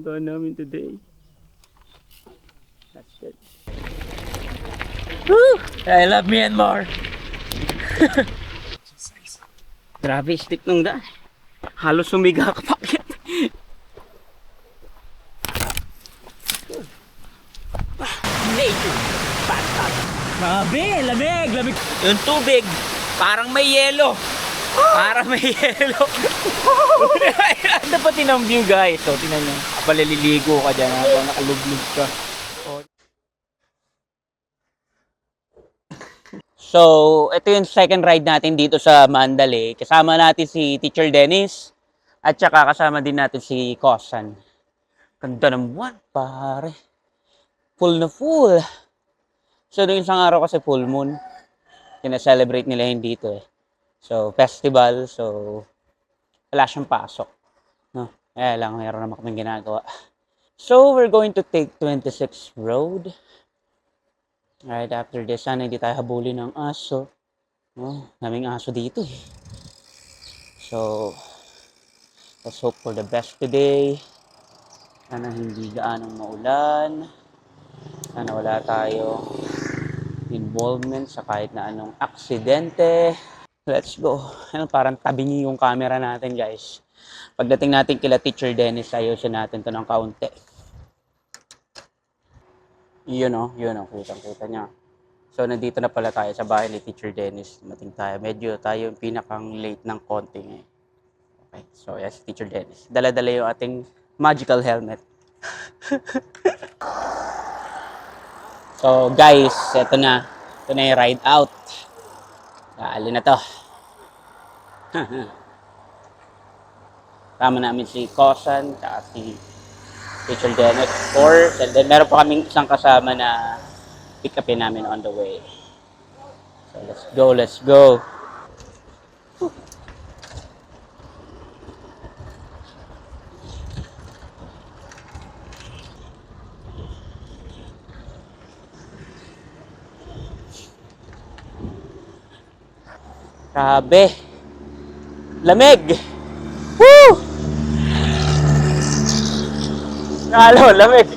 pupuntahan namin today. That's it. Woo! I love Myanmar. Grabe, stick nung daan. Halos sumiga ka pa. Nature. Bathtub. Grabe, lamig, lamig. Yung tubig, parang may yelo. Parang may yelo. Dapat tinang view guys. So, tinan nyo. Palililigo ka dyan habang nakalublog ka. So, ito yung second ride natin dito sa Mandalay. Kasama natin si Teacher Dennis. At saka kasama din natin si Kosan. Ganda ng buwan, pare. Full na full. So, noong isang araw kasi full moon. Kina-celebrate nila yun dito eh. So, festival. So, wala siyang pasok. No? Kaya lang, mayroon naman kaming ginagawa. So, we're going to take 26 Road. Right after this, sana hindi tayo habulin ng aso. No? Naming aso dito eh. So, let's hope for the best today. Sana hindi gaanong maulan. Sana wala tayo involvement sa kahit na anong aksidente. Let's go. Ano, parang tabi niyo yung camera natin, guys. Pagdating natin kila Teacher Dennis, ayusin natin to ng kaunti. Yun o, kitang-kita niya. So, nandito na pala tayo sa bahay ni Teacher Dennis. Dumating tayo. Medyo tayo yung pinakang late ng konti ngayon. Okay, so yes, Teacher Dennis. Dala-dala yung ating magical helmet. So, guys, eto na. Ito na yung ride out. Dali na to. Tama namin si Kosan, saka si Teacher Dennis, of course. And then meron pa kaming isang kasama na pick upin namin on the way. So let's go, let's go. Grabe. Lamig. Woo! Lalo, lamig.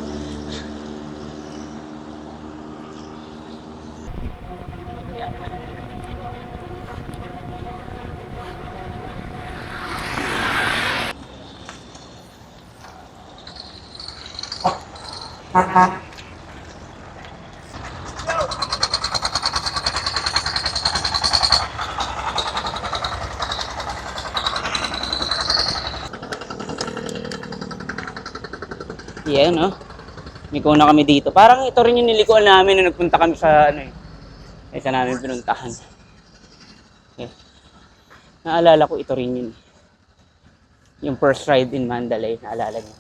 Yeah, no? Liko na kami dito. Parang ito rin yung nilikuan namin nung nagpunta kami sa ano eh. Isa namin pinuntahan. Okay. Naalala ko ito rin yun. Yung first ride in Mandalay, naalala niyo.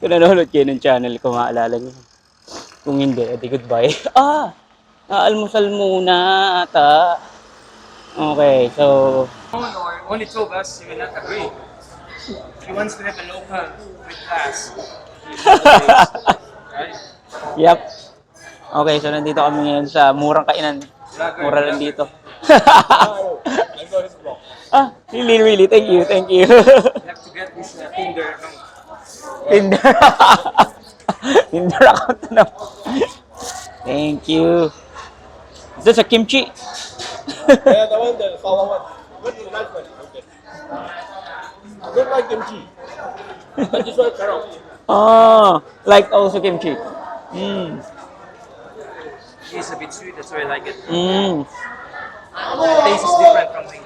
Kung nanonood kayo ng channel ko, maalala niyo. Kung hindi, edi goodbye. Naalmusal muna ata. Okay, so... Or only two of us, you will not agree. He wants to have a local with class. Right? Yep. Okay, so nandito kami ngayon sa murang kainan. Mura lang dito. Really, thank you. You have to get this Tinder account. Tinder. Tinder account na. Thank you. Is this a kimchi? Yeah, the one, the sour one. What do you like one? Okay. I don't like kimchi. But this one, carrot. Oh, like also kimchi. It's a bit sweet, that's why I like it. Mm. The taste is different from me.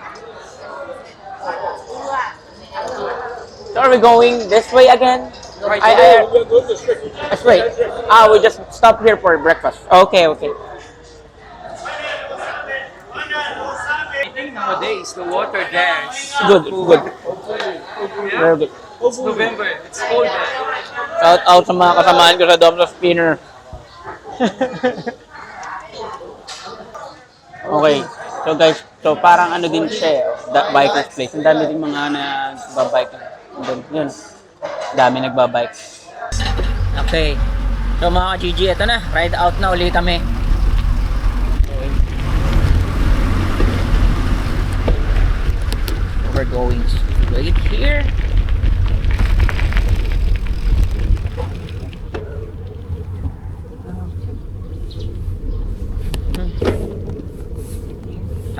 So are we going this way again? Right, We're going to straight. Straight. We just stop here for breakfast. Okay. I think nowadays the water there is so Good. cool. Yeah? Very good. It's November, it's cold there. Shout out sa mga kasamaan ko sa Domino's Spinner. Okay. So guys, parang ano din siya, biker's place. Ang dami din mga nagbabike. Yun. Dami nagbabike. Okay. So mga ka-GG, ito na. Ride out na ulit kami. Okay. We're going straight here.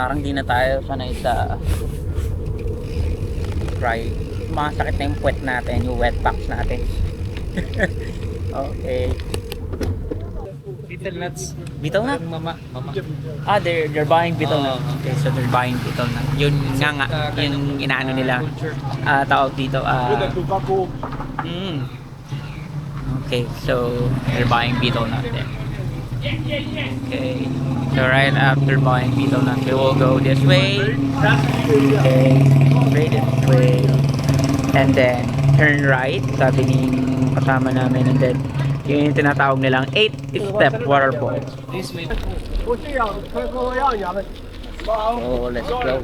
Parang di na tayo sanay sa dry. Masakit na yung puwet natin, yung wet box natin. Okay. Beetle nuts. Beetle nut? Mama. Ah, they're buying beetle nut. Oo. Okay, so they're buying beetle nut. Yun nga, yung inaano nila. Culture. Tawag dito. With the tobacco. Mm. Okay, so they're buying beetle nut then. Okay, so right after buying beetle nut, we will go this way. Okay, straight this way. And then, turn right, sabi ni kasama namin. And then, yun yung tinatawag nilang 8-step waterfall. This way.我这样，快跟我让家的。 So, let's go.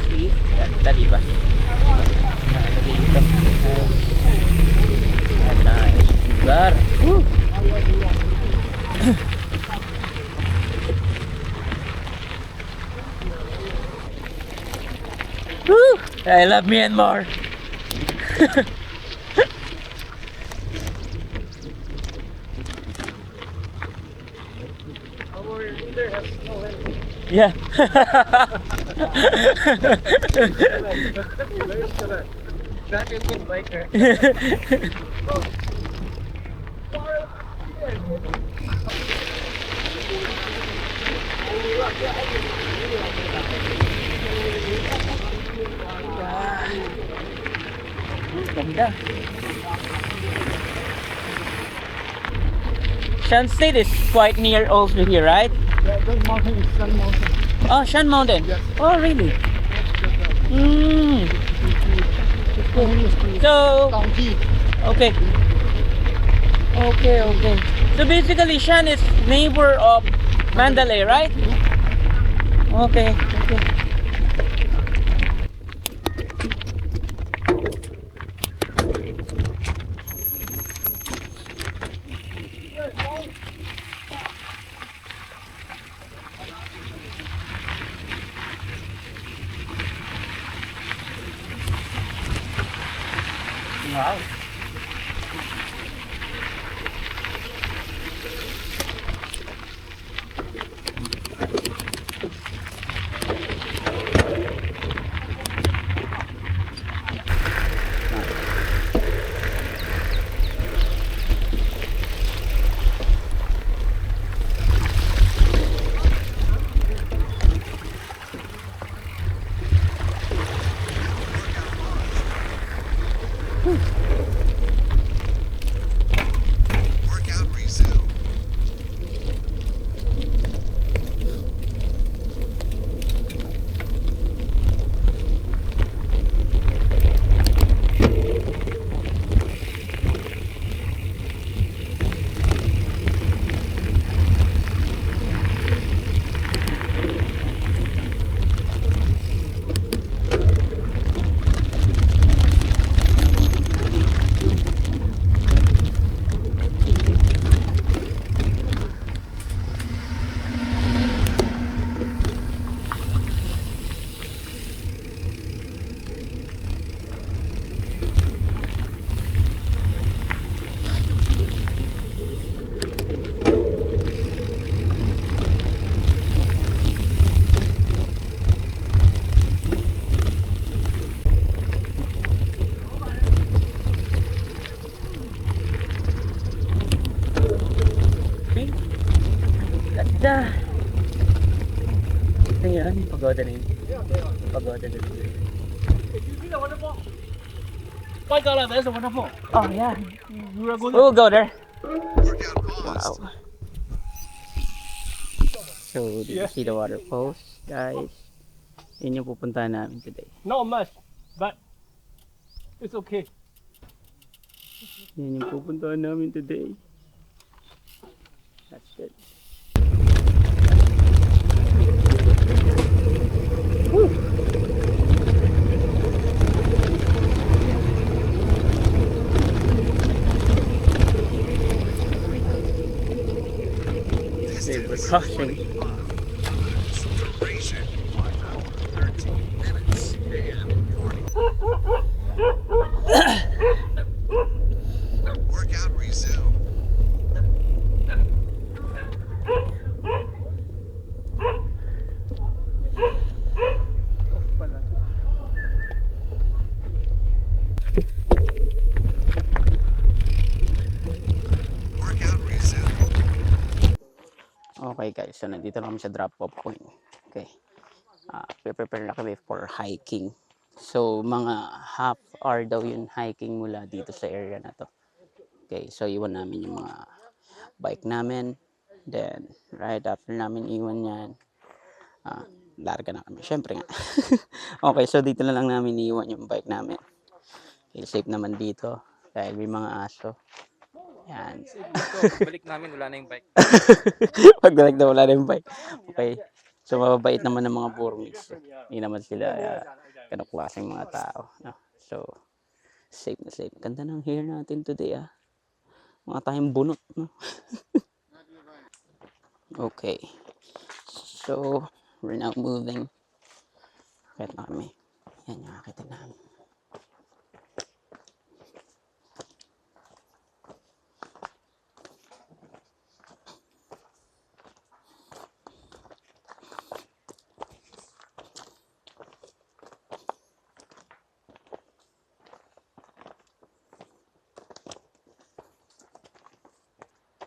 See? Ganda, di ba? Ganda dito. Nice lugar. Woo! Woo! I love Myanmar. Our leader has no helmet. Yeah. That's a good biker. Ganda. Shan State is quite near also here, right? Yeah, that mountain is Sun Mountain. Oh, Shan Mountain. Yes. Oh, really? Mm. So, Donkey. okay. Okay. So basically, Shan is neighbor of Mandalay, right? Okay. Wow. Workout resumed. Ganda. Ito yan, yung pagoda na yun. Pagoda na yun. If you see the waterfall, my God, there's a waterfall. Oh, yeah. You are going We'll go there. Workout paused. Wow. So, did you see the waterfalls, guys? Yun yung pupuntahan namin today. not much, but it's okay. Yan yung pupuntahan namin today. That's it. Okay, we're crossing. Duration 13 minutes and 40. Workout resumed. Workout resumed. Okay guys, so nandito na kami sa drop-off point. Okay. Prepare na kami for hiking. So, mga half hour daw yung hiking mula dito sa area na to. Okay, so iwan namin yung mga bike namin. Then, right after namin iwan yan, larga na kami. Syempre nga. Okay, so dito na lang namin iwan yung bike namin. Okay, safe naman dito. Dahil may mga aso. Yan. Balik namin, wala na yung bike. Pagbalik na wala na yung bike. Okay. So, mababait naman ng mga burmese. Hindi naman sila ganong klaseng mga tao. No? So, safe na safe. Ganda ng hair natin today, ah. Mga tayong bunot, no? Okay. So, we're now moving. Kahit na kami. Yan yung nakita namin.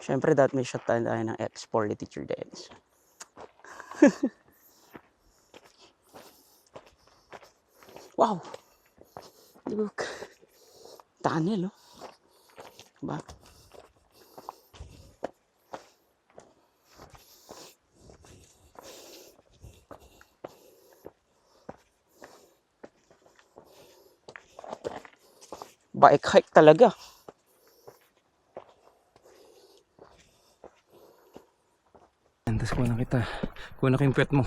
Siyempre, dapat may shot tayo ng X4 ni Teacher Dennis. Wow! Look! Tunnel, oh. Diba? Bike hike talaga. Tapos kuha na kita. Kuha na kayong pet mo.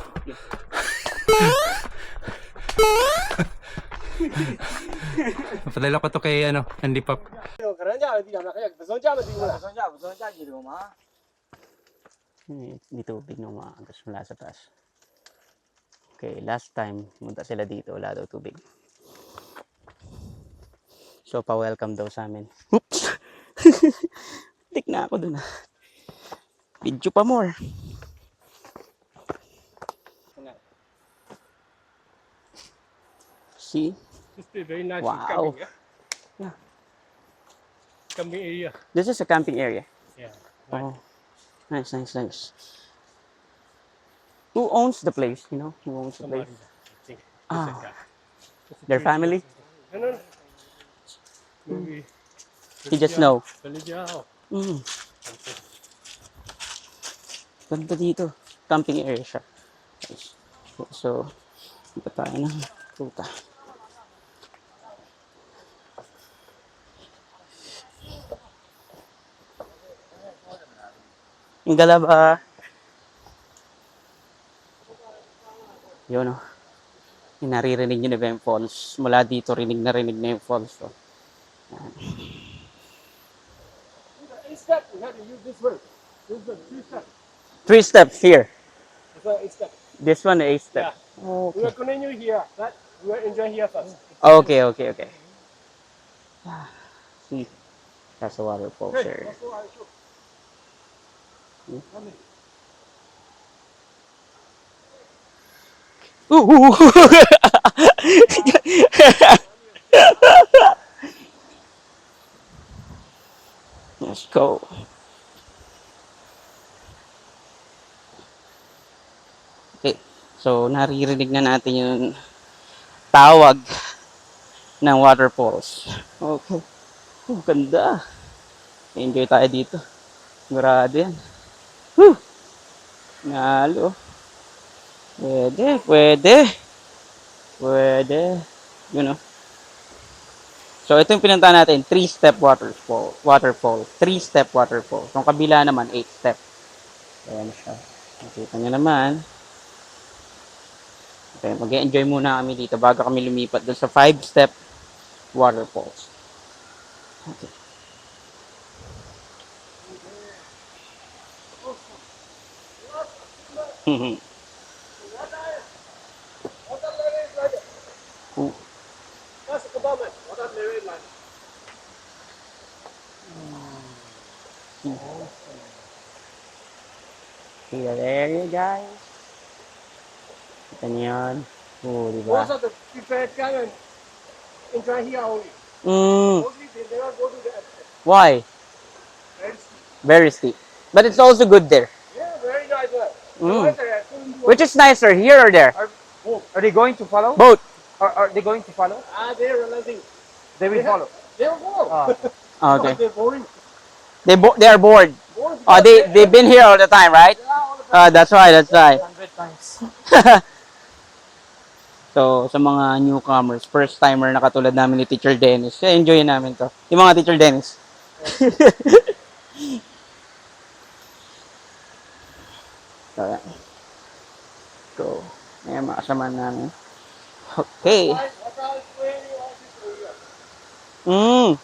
Padala ko to kay Andy Pop. May tubig nung maagas mula sa taas. Okay, last time, munta sila dito, wala daw tubig. So, pa-welcome daw sa amin. Oops! Tik na ako dun, ah. Video pa more. See? It's a very nice Wow. camping, Yeah. camping area. This is a camping area. Yeah. Oh, nice, nice, nice. Who owns the place? You know, who owns the place? I think. Ah, their family? No. Maybe. You just know. Religiao. Mm. Ganda dito. Camping area siya. Nice. So, dito tayo ng ruta. Yung galaba. Yun, oh. Yung naririnig nyo na ba yung falls? Mula dito, rinig na yung falls. Oh. Yan. Each step we have to use this way. This one, 3 steps. 3 steps here. This one, 8 steps. This one, 8 Yeah. step. We will continue here, but we will enjoy here first. Okay. See, that's a waterfall, sir. That's what I show. Ooh. Let's go. Okay, so naririnig na natin yung tawag ng waterfalls. Okay. Oh, ganda. Enjoy tayo dito. Sigurado yan. Whew. Nalo. Pwede. You know. So, ito yung pinuntahan natin. 3-step waterfall. 3-step waterfall. Yung kabila naman, 8-step. Ayan siya. Nakita nyo naman. So, mag-enjoy muna kami dito bago kami lumipat doon sa 5-step waterfalls. Okay. Ooh. That's the government. What are the red line? See that area, guys? Kita niyo yan? Oo, di Most ba? of the people come and enjoy here only. Mm, Mostly they don't go to the why? friends. Very steep. But it's also good there. Yeah, very nice one. Mm. Otherwise, Which is nicer, here or there? Are they going to follow? Both. Are they going to follow? they're realizing They will follow. they will go. Okay. They're boring. They are bored. Bored Oh, because they've been here all the time, right? all the time. That's why, that's why. 100 times. So, sa mga newcomers, first timer na katulad namin ni Teacher Dennis, enjoy namin to. Yung mga Teacher Dennis. So, yan. So, may mga kasama namin. Okay. What else really want to do here?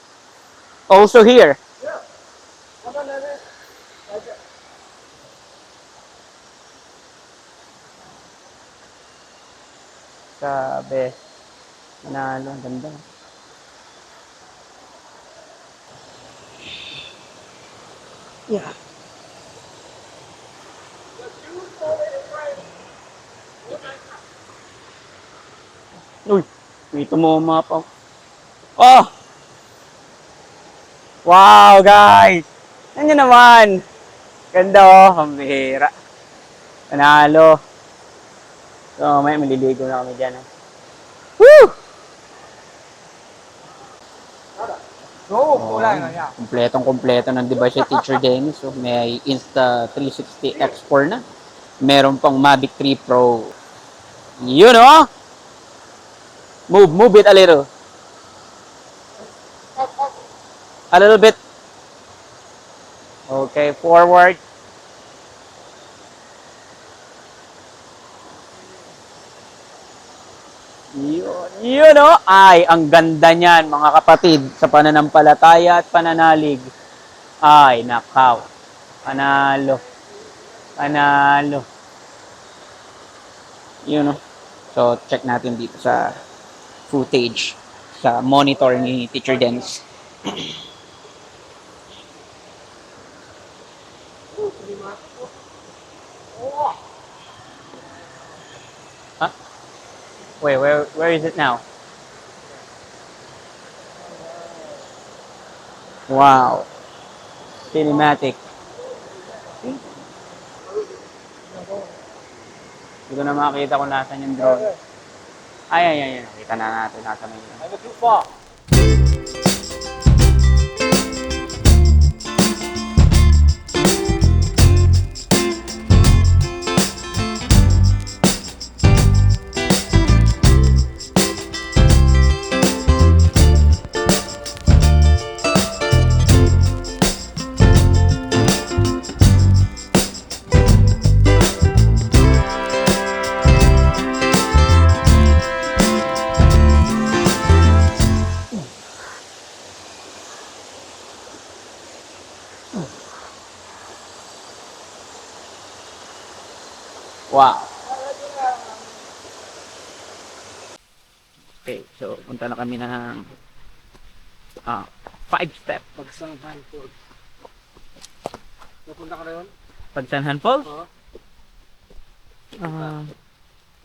Also here. Yeah. What are the like that? Sabi. Manalo. Ang ganda. Yeah. Uy, may tumumapaw. Oh! Wow, guys! Yan yun naman. Ganda oh, pambihira. Panalo. So, may maliligo na kami dyan. Woo! No, wala na yan. Kompletong-kompleto ng device si Teacher Dennis. So, may Insta360 X4 na. Meron pang Mavic 3 Pro. Yun oh! Move it a little. A little bit. Okay, forward. Yun oh. Ay, ang ganda niyan mga kapatid sa pananampalataya at pananalig. Ay, nakaw. Panalo. Panalo. Yun oh. So, check natin dito sa footage sa monitor ni Teacher Dennis. Huh? Wait, where is it now? Wow. Cinematic. Hindi ko na makita kung nasan yung drone. Ay. Kita na natin nasa may. I'm too far. Wow. Okay, so punta na kami ng 5-step. Pagsanhan Falls. Napunta ka na yun? Pagsanhan Falls? Oo.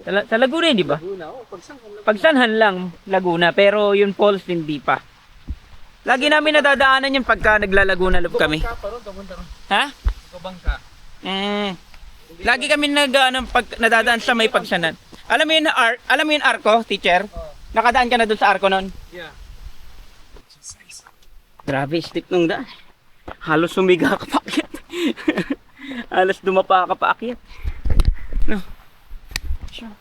Sa Laguna, di ba? Laguna, Pagsanhan. Pagsanhan lang, Laguna, pero yung falls hindi pa. Lagi namin nadadaanan yun pagka naglalaguna loob kami. Ha? Kabangka. Lagi kami pag nadadaan sa may pagsanan. Alam mo yung arko, teacher? Nakadaan ka na doon sa arko noon? Yeah. Grabe, steep nung daan. Halos sumiga ka pa akyat. Halos dumapa ka pa akyat. No. Sure.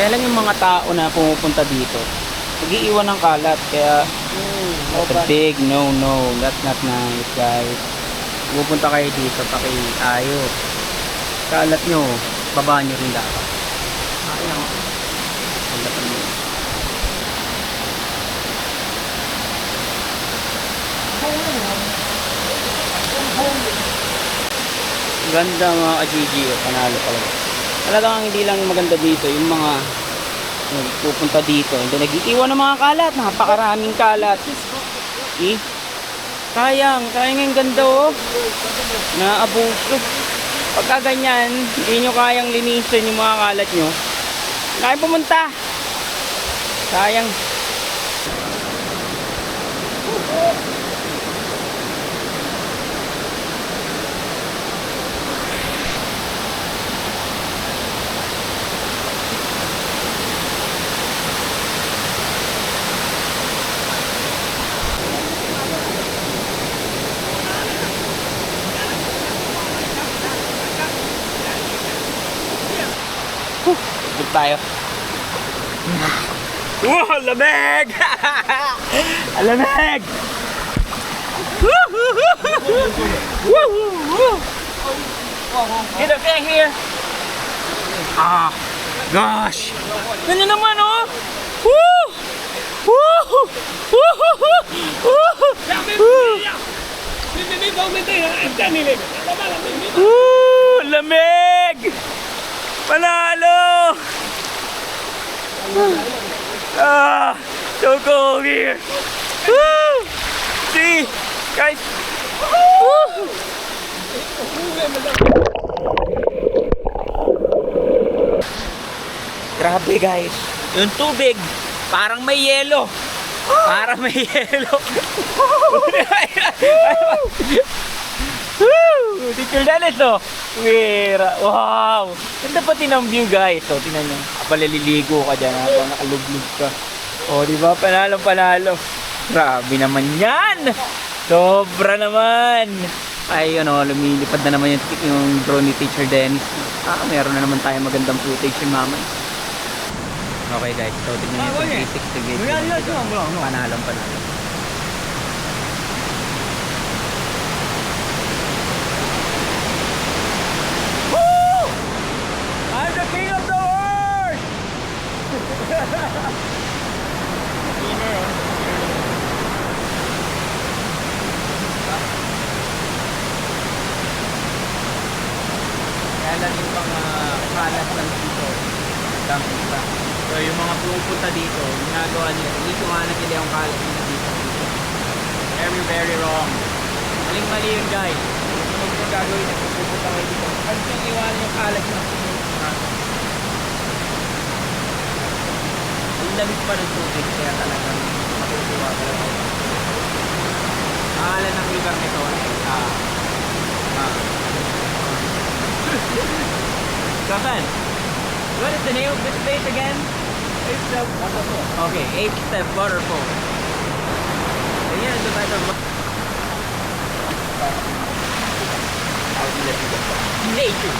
Kaya lang yung mga tao na pumupunta dito, nag-iiwan ng kalat. Kaya, that's a big no. That's not nice, guys. Pupunta kayo dito, pakiayos. Kalat nyo, babaan nyo rin dapat. Ayun. Kalatan nyo. Ganda mga ka-GG, panalo talaga. Talagang hindi lang maganda dito, yung mga pupunta dito, hindi nag-iiwan ng mga kalat, napakaraming kalat. Sayang yung ganda oh. Naabuso. Pagka ganyan, hindi nyo kayang linisin yung mga kalat nyo. Kaya pumunta. Sayang. Good tayo. Wow, lamig! Lamig! Get up in here! Ah, gosh! Ganyan naman, oh! Woo! Woo! Woo! Lamig! Panalo! Ah, so cold here. Woo! See, guys. Woo! Grabe guys, yung tubig parang may yelo. Parang may yelo. Woo! Teacher Dennis, oh. Wow! Ganda pati ng view, guys. So, tingnan nyo. Palililigo ka dyan habang nakalublog ka. O, di ba? Panalo. Grabe naman yan! Sobra naman! Ay, lumilipad na naman yung drone ni Teacher Dennis. Meron na naman tayo magandang footage yung mamay. Okay, guys. So, tingnan nyo yung 360 video. Panalo. I'm the king of the world! Kaya lang yung mga kalat lang dito. So yung mga pumupunta dito, ginagawa nila, iniiwanan nila yung kalat nila dito. Very, very wrong. Maling-mali yun, guys. Kung yung gagawin nyo, pupunta kayo dito. Pag yung iwanan yung kalat nyo, lamig pa ng tubig, kaya talagang matutuwa talaga. Pangalan ng river nito Kapan, what is the name of this place again? Eighth Step Waterfall. Okay, Eighth Step Waterfall. Ayan, ito tayo. Nature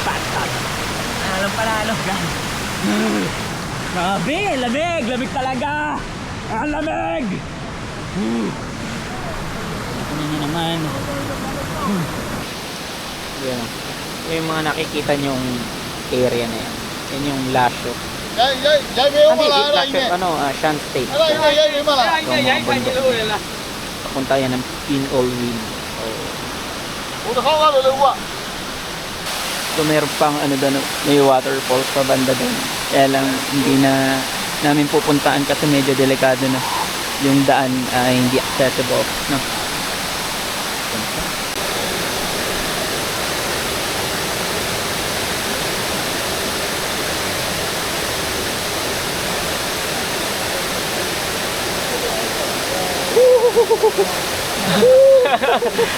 Bathtub. Panalo, guys. Grabe, lamig talaga. Ang lamig. Ito nyo naman. Yan. Yung mga nakikita nyong area na yan. Yan yung Lasho. Shan State. Papunta yan ng Pinolwyn. So meron pang doon, may waterfalls pa banda doon. Kaya lang hindi na namin pupuntaan kasi medyo delikado na yung daan ay hindi accessible, no?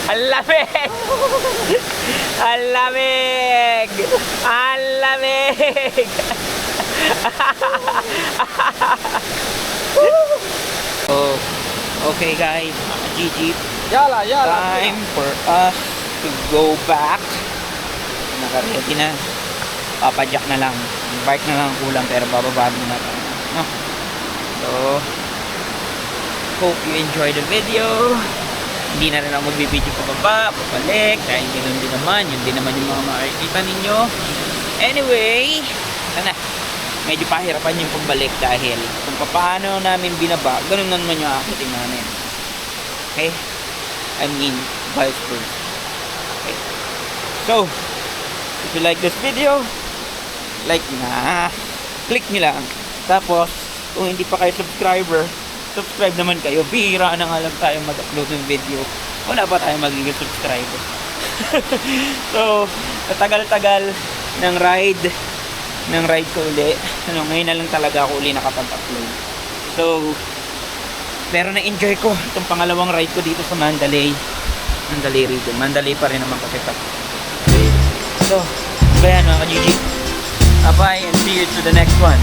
Ang lamig! Ang lamig! Ang lamig! Oh, okay guys, GG. Time for us to go back. Naka-ready na. Papadyak na lang. bike na lang ang kulang pero bababa muna tayo. No? So, hope you enjoy the video. Hindi na rin ako magbibideo pababa, pabalik, dahil ganoon din naman, yun din naman yung mga makikita ninyo. Anyway, sana, medyo pahirapan yung pabalik dahil kung paano namin binaba, ganun na naman yung akiting namin. Okay? I mean, vice versa. Okay. So, if you like this video, like na, click nyo lang. Tapos, kung hindi pa kayo subscribe naman kayo. Bihira na nga lang tayo mag-upload ng video. Wala pa tayo magiging subscriber. So, tagal-tagal ng ride ko uli. Ngayon na lang talaga ako uli nakapag-upload. So, pero na-enjoy ko itong pangalawang ride ko dito sa Mandalay region. Mandalay pa rin naman kasi so, bayan mga ka-GG. Bye-bye and see you to the next one.